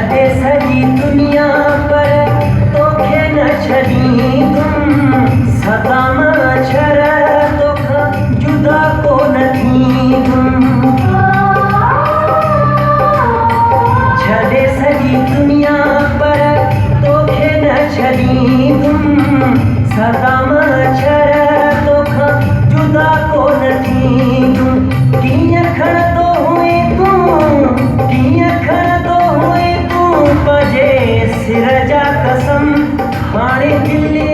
छॾे सॼी दुनिया पर तोखे न छॾींदुमि सदाम अछर तोखां जुदा कोन थींदुमि छॾे सॼी दुनिया पर तोखे न छॾींदुमि सदाम अछर तोखां जुदा कोन थींदुमि कीअं खणंदो हुई तूं कीअं खणंदो हुई तूं पंहिंजे सिर जा कसम हाणे दिलि